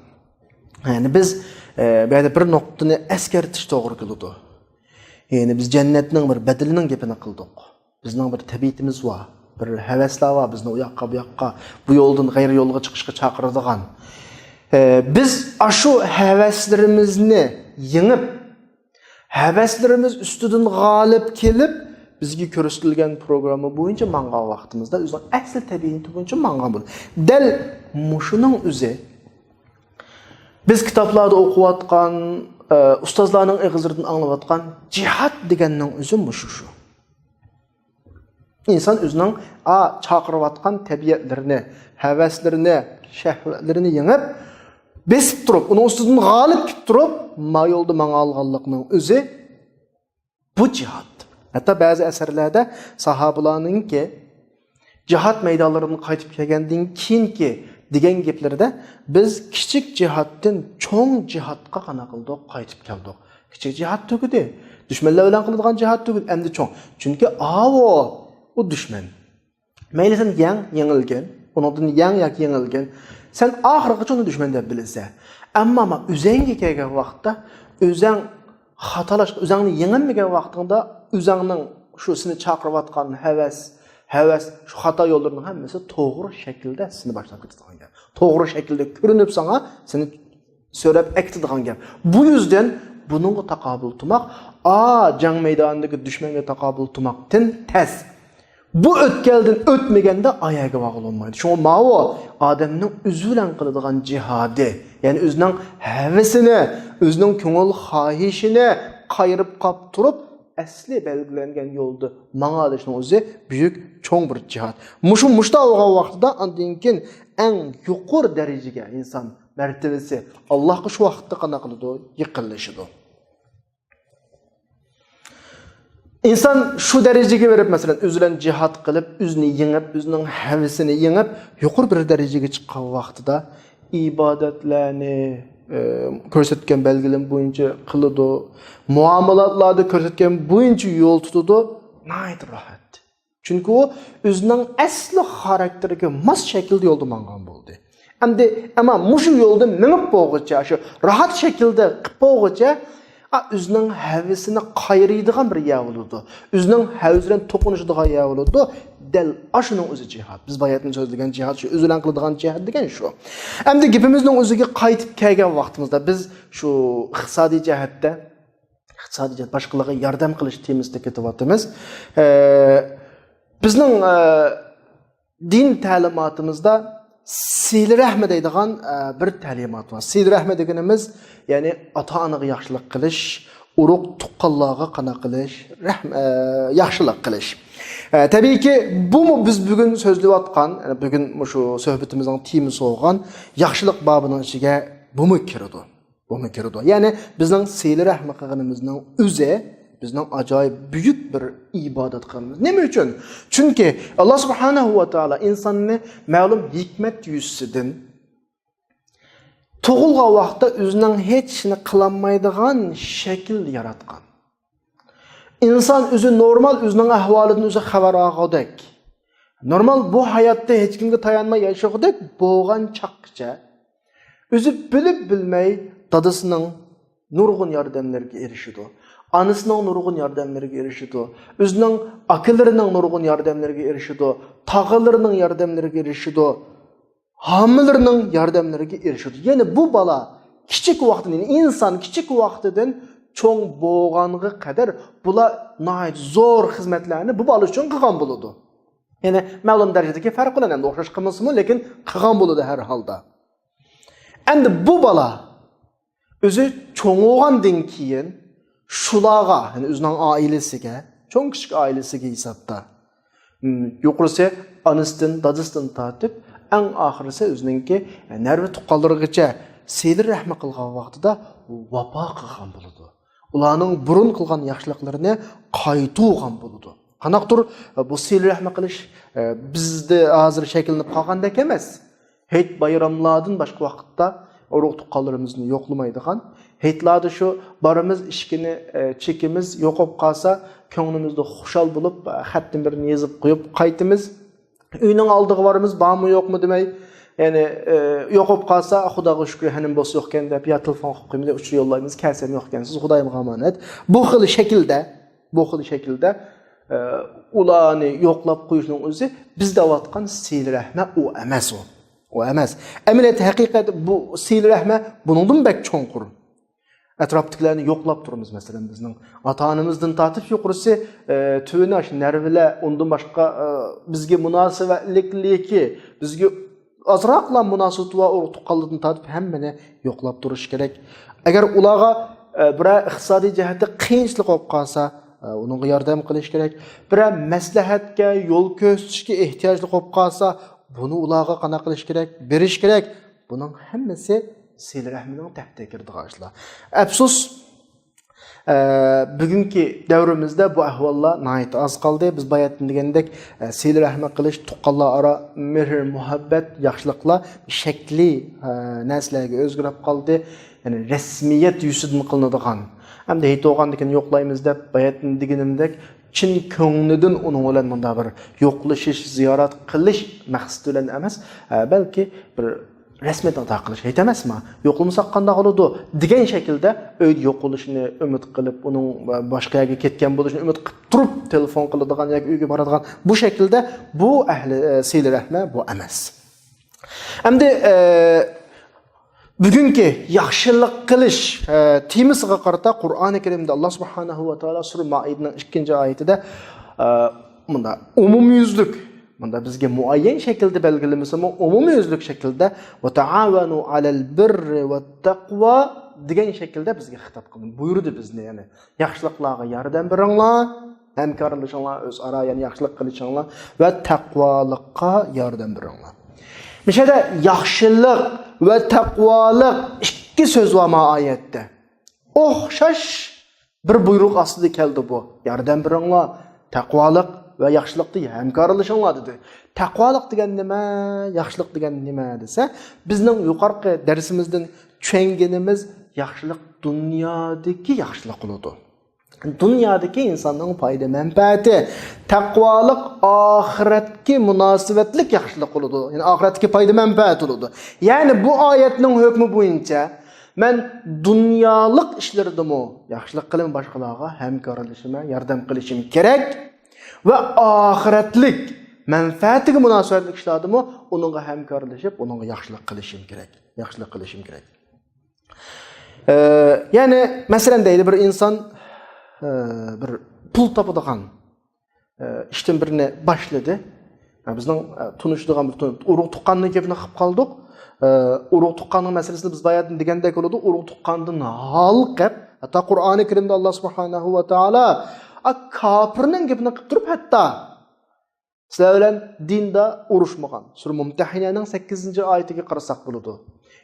yani biz böyle bir noktanı eskertiş doğru kılıdı. Yani biz cennetning bir bedelinin gepini qildik. Bizning bir tabiatimiz var, bir havaslar var, bizni u yoqqa bu yoqqa, bu yo'ldan g'ayri yo'lga chiqishga chaqiradigan. Biz shu havaslarimizni yengib, havaslarimiz ustidan g'olib kelib, bizga ko'rsatilgan programma bo'yicha mangan vaqtimizda o'zining asl tabiati bo'yicha mangan bo'ldi. Dal mushuning o'zi biz kitoblarda o'qiyotgan ustozlarning ig'izlaridan anglayotgan jihad deganning o'zi mushu. İnsan o'zining chaqirayotgan tabiatlarini, havaslarini, shahvatlarini yengib, besib turib, uning ustidan g'olib kelib turib, ma yo'lda manga olganlikning o'zi bu jihad. Hatta ba'zi asarlarda sahobalarningki jihad maydonlaridan qaytib kelgandan keyinki degan gaplarda biz kichik jihatdan cho'ng jihatga qana qildik, qaytib keldik. Kichik jihat tugudi. Dushmanlar bilan qiladigan jihat tugudi, endi cho'ng. Chunki o dushman. Mayli sen yengilgan, undan yoki yengilgan. Sen oxirigacha uni dushman deb bilasan. Ammo o'zingga kelgan vaqtda o'zing xatolash, o'zingni yengilmagan vaqtingda o'zingning shu seni chaqirayotgan havas şu xato yo'llarning hammasi to'g'ri shaklda seni boshlab ketadigan gap. To'g'ri shaklda ko'rinib sana seni so'rab aytadigan gap. Bu yüzden buningga taqobil turmoq, jang maydonidagi dushmanga taqobil turmoqdan tez. Bu o'tkaldan o'tmaganda oyaga bog'lanmaydi. Shunga ma'vo odamning o'zi bilan qiladigan jihodi, ya'ni o'zining havasini, o'zining ko'ngil xohishini qayirib qolib turib asli belgilengen yolda mağadışın o'zi büyük çoğun bir cihat. Muşta olgan vaqtida andinkin en yuqur derecege insan mertebesi Allah'a şu vaqtda qana qiladi, yiqilishidi. İnsan şu derecege verip mesela özülen cihat qilib, özünü yengib, özünün havasini yengib, yuqur bir derecege chiqqan vaqtida ibadetlerini ko'rsatgan belgilim bo'yicha qiladi, muomalatlarda ko'rsatgan bo'yicha yo'l tutadi, nayt rahat. Chunki u o'zining asli xarakteriga mos shaklda yo'lda mangan bo'ldi. Ama mushu yo'lda minib bo'lguncha, shu rahat shaklda qilib bo'lguncha, o'zining havasini qayraydigan bir yo'l bo'ladi. O'zining havasi bilan to'qinishadigan yo'l bo'ladi. Dal ashuning o'zi jihad. Biz bayatni so'zlagan jihad shu, o'zi bilan qiladigan jihad degan shu. Endi gapimizning o'ziga qaytib kelgan vaqtimizda biz shu iqtisodiy jihatda, boshqalarga yordam qilish temasida ketyapmiz. Bizning din ta'limotimizda Sil rahmi deydigan bir ta'limot bor. Sil rahmi deganimiz, ya'ni ota-onaga yaxshilik qilish, urug' tuqqanlarga qana qilish, yaxshilik qilish. Tabii ki bu mu biz bugün sözlüyatkan, bugün şu söhbetimizin temisi olgan yaxshilik babının içine bu mu kirdi? Bu mu kirdi? Yani bizden seyli rahmi qilganimizning o'zi bizden acayip büyük bir ibadet qilamiz. Nima uchun? Chunki Allah subhanahu wa taala insonni ma'lum hikmet yüzüden tug'ilgan vaqtda o'zining hech ishni qilolmaydigan shakl yaratgan. İnsan özü normal özünün ahvalidan özü xabar alğıdak. Normal bu hayatta hech kimga tayanmay yaşayğıdak bo'lgan chaqcha özü bilib bilmay dadasının, nurgun yardımlarga erişidi. Anısının nurgun yardımlarga erişidi. Özünün akıllarının nurgun yardımlarga erişidi. Tağalarının yardımlarga erişidi. Hamılarının yardımlarga erişidi. Yani bu bala kiçik vaqtdan, insan kiçik vaqtdan çoğ boğanğı kadar bula nayet zor hizmetlerini bu bala üçün qılğan buludu. Yani ma'lum derecedeki fark olan endi oxşaş qılmasımı, lekin qılğan buludu her halda. Endi bu bala özü çoğuğandan keyin şulağa, yani özünün ailesiga, çoğ kiçik ailesiga hesapda. Yuqursa anısından, dadısından tatip, en ahirisi özününki nervi tuqqanlarıgacha seylir rahme qılğan vaqtida vapa qılğan buludu. Ularning burun qılğan yaxşılıqlarını qaytuğan buludu. Qanaqdır bu seylir rahme qilish bizde hazır şekillenip qalgandek emas. Heyt bayramlardan başqa vaqtda urug' tuqqanlarimizni yo'qlamaydigan, heytlarda şu barimiz ishkini chekimiz yo'qolib qolsa, ko'nglimizda xushal bo'lib, xatdan birini yozib qo'yib qaytimiz. Uyning oldiga borimiz, bormi yo'qmi demay, yani yo'qolib qolsa, Xudoga shukr, hanim bo'lsa yo'q ekan deb, ya telefon qilib qo'yib, uchir yo'llaymiz, kelsam yo'q ekansiz, Xudoyimga omonat. Bu xil shaklda ularni yo'qlab qo'yishning o'zi bizda vatqan seyl rahma u emas o. O emas. Amaliyat haqiqat bu seyl rahma buningdan bak cho'nqur. Atrofdagilarni yo'qlab turamiz, masalan bizning ota-onamizdan tatib yuqurisi tüynash nervilar undan boshqa bizga munosabatlikligi, bizga azroqla munosabat va urug' tuqqanlardan tatib hammani yo'qlab turish kerak. Agar ularga bir iqtisodiy jihatda qiyinchilik bo'lib qolsa, uningga yordam qilish kerak. Bir maslahatga, yo'l ko'rsatishga ehtiyojli bo'lib qolsa, buni ularga qana qilish kerak, berish kerak. Buning hammasi seyl rahmining tahtiga kiradigan ishlar. Afsus, bugungi davrimizda bu ahvollar nihoyat oz qoldi. Biz bayatdan degandek seyl rahmi qilish, tuqqanlar aro mehr, muhabbat, yaxshiliklar shakli narsalarga o'zgarib qoldi. Yani resmiyet yusidan qilinadigan. Hamda heyt o'g'andikin yo'qlaymiz deb bayatdan deganimdek chin ko'nglidan uning bilan bunda bir yo'qlashish, ziyorat qilish maqsad bilan emas, balki bir rasmiyat ado qilish hech emasmi? Yo'qlamasa qanday bo'ladi degan shaklda uyda yo'q bo'lishini umid qilib, uning boshqa yerga ketgan bo'lishini umid qilib turib telefon qiladigan yoki uyga boradigan bu shaklda bu ahli seyl rahma bu emas. Hamda bugungi yaxshilik qilish temasiga qarata Qur'oni Karimda Alloh subhanahu va taolo sura Maidaning 2-oyatida bunda umumyuzlik, bunda bizga muayyan shaklda belgilamasa, umumyuzlik shaklda va ta'awanu alal birri vat taqvo degan shaklda bizga xitob qildi. Buyurdi bizni, ya'ni yaxshiliklarga yordam beringlar, hamkorlashinglar, o'zaro ya'ni yaxshilik qilishinglar va taqvolikqa yordam beringlar. Mishada yaxshilik ve takvalık iki söz var ma ayette. O'xshash bir buyruq aslida keldi bu. Yordam beringlar, takvalık ve yaxshilikda hamkorlashinglar dedi. Takvalık degan nima, yaxshilik degan nima desa, bizning yuqorqi darsimizdan tushunganimiz yaxshilik dunyodagi yaxshilik bo'ladi. Dünyadaki insanın fayda menfaati, takvalık ahiretki münasebetlik yaxşılık oldu. Yani ahiretki fayda menfaati oldu. Yani bu ayetinin hükmü boyunca men dünyalık işlerdimi yaxşılık kılım başkalarına hemkarlışıma yardım kılışım gerek ve ahiretlik menfaatiki münasebetlik işlerdimi onunla hemkarlaşıp onunla yaxşılık kılışım gerek. Yaxşılık kılışım gerek. Yani mesela deyli bir insan bir pul tapadigan ishdan birini boshladi. Bizning tunishdigan bir urug' tuqqanning gapini qilib qoldik. Urug' tuqqanning masalasini biz bayatdan degandek bo'ladi. Urug' tuqqandan halqib, hatto Qur'oni Karimda Alloh subhanahu va taolo kofirning gapini qilib turib, hatto sizlar bilan dinda urushmagan. Sura Mumtahinaning 8-oyatiga qarasak bo'ladi.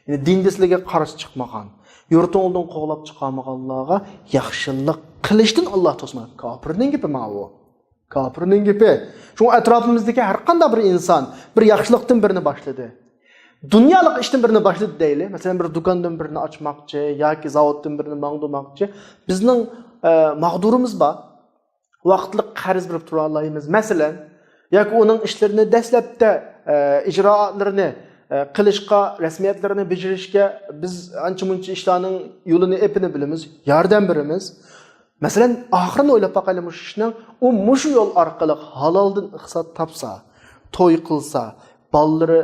Yani dinde sizlarga qarshi chiqmagan, yurtingizdan qo'g'lab chiqarmaganlarga yaxshilik qilishdan Alloh to'smaydi. Kofirning gapi ma'vo. Kofirning gapi. Shu atrofimizdagi har qanday bir inson bir yaxshilikdan birini boshladi. Dunyolik ishdan birini boshladi deyli. Masalan, bir do'kondan birini ochmoqchi yoki zavoddan birini mang'dirmoqchi. Bizning maqdurimiz bor. Vaqtli qarz berib tura olmaymiz. Masalan, yoki uning ishlarini dastlabda ijroatlarini qilishqa, rasmiyatlarini bijirishga biz ancha-muncha ishlarning yo'lini epini bilamiz, yordam beramiz. Masalan, oxirini o'ylab boqaylik mush ishning, u mushu yo'l orqali haloldan iqtisod topsa, to'y qilsa, ballari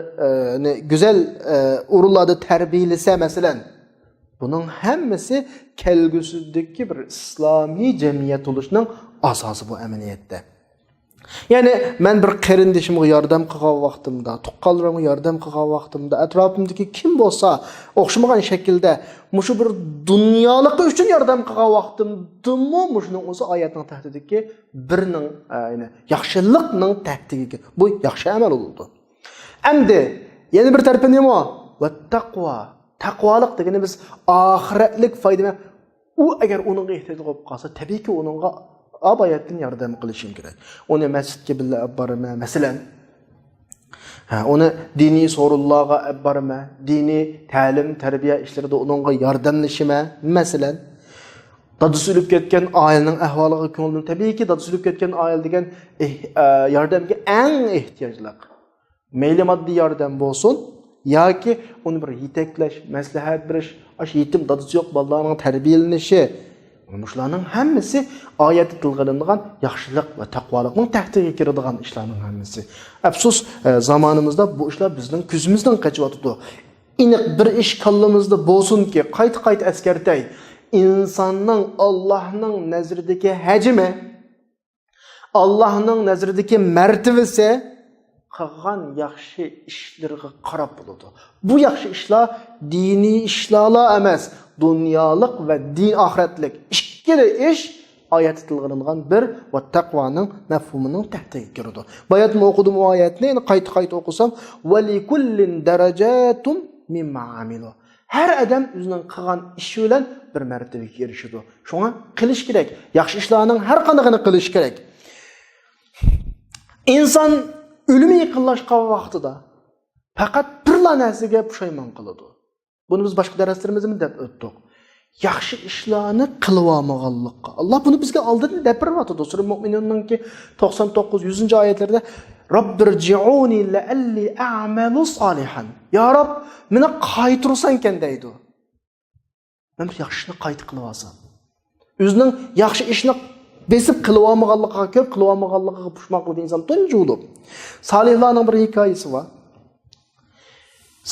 güzel urularda terbiyelese masalan, bunun hemmesi kelgüsüdeki bir İslami cemiyet oluşunun asası bu eminiyette. Yani ben bir qarindishimga yordam qilgan vaqtimda, tuqqanlarimga yordam qilgan vaqtimda, atrofimdagi kim bo'lsa, o'xshamagan shaklda mushu bir dunyoliklar uchun yordam qilgan vaqtimdimi, mushuning o'zi oyatning tahdidiki birning, ya'ni yaxshilikning tahdidiki. Bu yaxshi amal bo'ldi. Endi yana bir tarafi nima? Va taqvo. Taqvolik degani biz oxiratlik foyda. U agar uning ehtiyoj bo'lib qolsa, tabiiyki uningga abayatdan yordam qilishim kerak. Uni masjidga billa olib borma, masalan. Uni diniy so'rovlarga olib borma, diniy ta'lim, tarbiya ishlarida uningga yordamlashima, masalan. Dadisi o'lib ketgan oilaning ahvoliga ko'nglim, tabiiyki dadisi o'lib ketgan oila degan yordamga eng ehtiyojliq. Mayli moddiy yordam bo'lsin yoki uni bir yetaklash, maslahat berish, ash yetim dadisi yo'q bolalarning tarbiyalanishi, shularning hammasi oyatda tilg'ilingan yaxshilik va taqvolikning tahtiga kiradigan ishlarning hammasi. Afsus, zamonimizda bu ishlar bizning ko'zimizdan qochyapti. Aniq bir ish kallamizda bo'lsinki, qayt askartay, insonning Allohning nazridagi hajmi, Allohning nazridagi martabasi qilgan yaxshi ishlarga qarab bo'ladi. Bu yaxshi ishlar diniy ishlarlar emas, dunyolik va din oxiratlik ikkala ish oyatda tilg'ilingan bir va taqvoning mafhumining tahtiga kiradi. Bayatni o'qidim bu oyatni, endi qayta o'qisam, va likullin darajatun mimma amilu. Har odam o'zining qilgan ishi bilan bir martabaga erishadi. Shunga qilish kerak. Yaxshi ishlarning har qanaqini qilish kerak. Inson ölümü yaqinlashgan vaqtida faqat birla narsaga pushaymon qiladi. Buni biz boshqa darslarimizni deb o'tdik. Yaxshi ishlarni qilib olmaganlikqa. Alloh buni bizga oldin deb beryapti. Sura Mu'minunninki 99-100 oyatlarda Rabbirji'uni la'alli a'malu solihan. Ya Rob, meni qaytirsan ekan deydi. Men bir yaxshi ishni qayta qilib olsam. O'zining yaxshi ishni besib qilib olmaganligiga ko'p qilib olmaganligiga pushmoq qilgan inson tunji bo'lib. Salihlarning bir hikoyasi bor.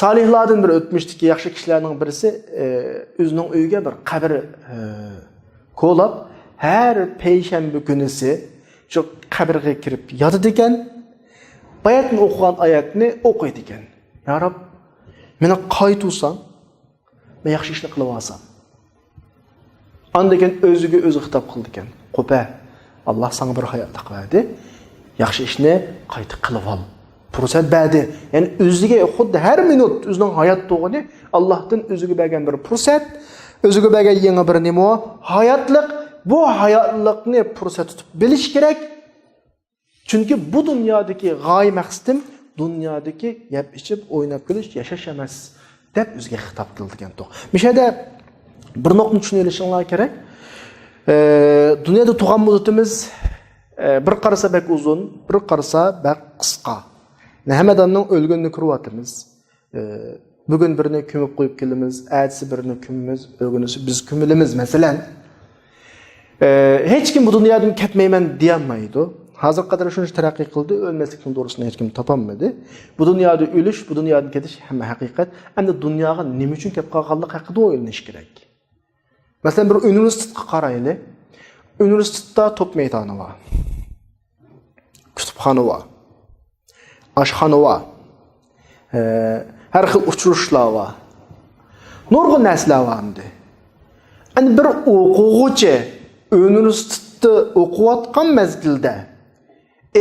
Salihlardan bir o'tmishdiki yaxshi kishilarning birisi o'zining uyiga bir qabr qo'lab, har payshanba kunisi shu qabrga kirib yotadi ekan. Bayatni o'qigan oyatni o'qiydi ekan. Ya Rob, meni qaytursam, men yaxshi ishni qilib olsam. Andaken o'ziga o'zi xitob qildi ekan. Qo'pa, Alloh senga bir hayot taqverdi. Yaxshi ishni qayta qilib ol. Fursat berdi. Ya'ni o'ziga xuddi har minut o'zining hayot to'g'ini Allohdan o'ziga bergan bir fursat, o'ziga bergan yangi bir nima, hayotlik. Bu hayotlikni fursat tutib bilish kerak. Chunki bu dunyodagi g'oya maqsadim dunyodagi yeb ichib o'ynab kulish, yashash emas deb o'ziga xitob qildi ekan. Mishada bir nuqtani tushunishinglar kerak. Dünyada tug'an muddatimiz bir qarasa bek uzun, bir qarasa bek qisqa. Hammadanning o'lganini ko'ryapmiz. Bugun birini ko'mib qo'yib kelamiz, ertasi birini ko'mimiz, o'lganisi biz ko'milimiz masalan. Hech kim bu dunyodan ketmayman deyolmaydi. Hozir qadar shuncha taraqqiy qildi, o'lmaslikning to'g'risini hech kim topolmadi. Bu dunyoda o'lish, bu dunyodan ketish hamma haqiqat. Endi dunyoga nima uchun kelib qolganlik haqida o'ylanish kerak. Mesela bir üniversiteye qaraylı. Üniversitede top meydanı var. Kütüphane var. Aşxana var. Her xil uçuruşlar var. Nurgun nəslər var indi. Yani bir oquvchi üniversitede oquyotgan mezgildə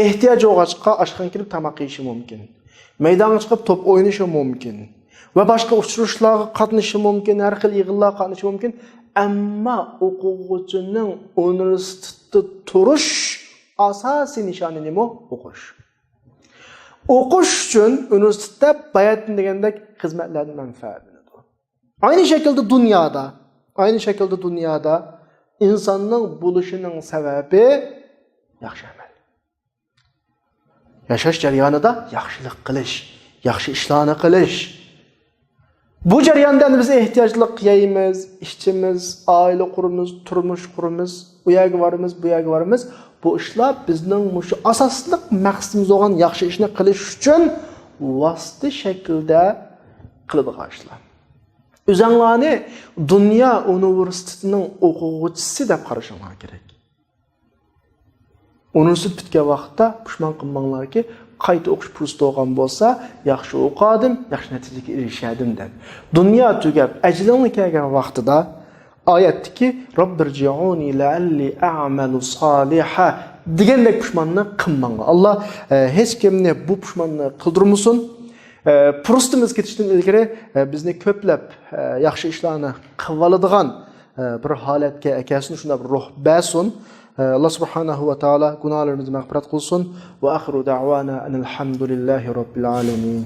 ehtiyoc olğaçqa aşxana kirib tamaq yeyishi mumkin. Meydana chiqib top o'ynashi mumkin. Va boshqa uçuruşlarga qatnashi mumkin, har xil yig'inlarga qatnashi mumkin. Amma o'quvchining universitetda turish asosiy nishoni nima? O'qish. O'qish uchun universitetda bayatni degandek xizmatlardan manfaatlanadi. Aynı şekilde dünyada insanın buluşunun sebebi yaxshi amal. Yashash jarayonida yaxshilik qilish, yaxshi ishlarni qilish. Bu jarayondan biz ehtiyojliq yeymiz, ichimiz, oila quramiz, turmush quramiz, u yerga boramiz, bu yerga boramiz. Bu ishlar bizning shu asosli maqsadimiz bo'lgan yaxshi ishni qilish uchun vosita shaklda qiladigan ishlar. O'zinglarni dunyo universitetining o'quvchisi deb qarashinglar kerak. Universitet bitgan vaqtda pushman qilmanglarki, qayta o'qish fursati bo'lgan bo'lsa, yaxshi o'qidim, yaxshi natijaga erishadim deb. Dunyo tugab, ajling kelgan vaqtida oyatdiki, Robbirji'uni la'alli a'malu solihan degandek pushmanni qilmanglar. Alloh hech kimni bu pushmanni qildirmasin. Fursatimiz ketishdan ilgari bizni ko'plab yaxshi ishlarni qilib oladigan bir holatga akasini shunda bir ruh bersin. Allah subhanahu wa ta'ala gunohlarimizni mag'firat qilsin. Va axiru da'wana alhamdulillahi robbil alamin.